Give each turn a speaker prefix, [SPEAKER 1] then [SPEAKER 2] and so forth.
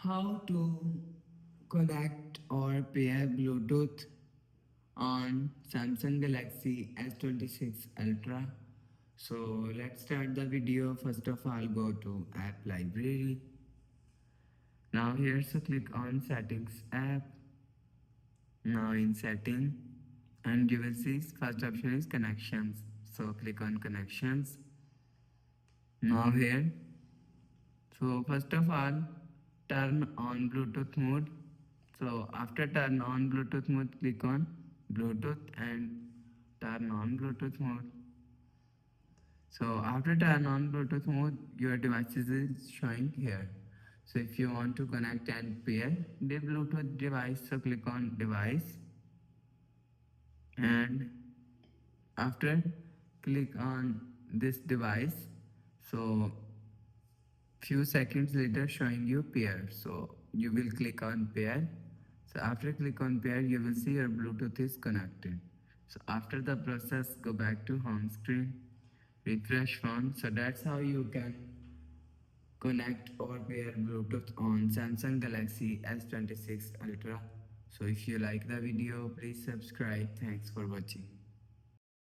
[SPEAKER 1] How to connect or pair Bluetooth on Samsung Galaxy S26 Ultra. So let's start the video. First of all, go to app library. Now here, so click on settings app. Now in setting, and you will see first option is connections. So click on connections. Now here, so first of all, turn on Bluetooth mode. So after turn on Bluetooth mode, click on Bluetooth and turn on Bluetooth mode. So after turn on Bluetooth mode, your devices is showing here. So if you want to connect and pair the Bluetooth device, so click on device and after click on this device. So few seconds later showing you pair, so you will click on pair. So after click on pair, you will see your Bluetooth is connected. So after the process, go back to home screen, refresh phone. So that's how you can connect or pair Bluetooth on Samsung Galaxy S26 Ultra. So if you like the video, please subscribe. Thanks for watching.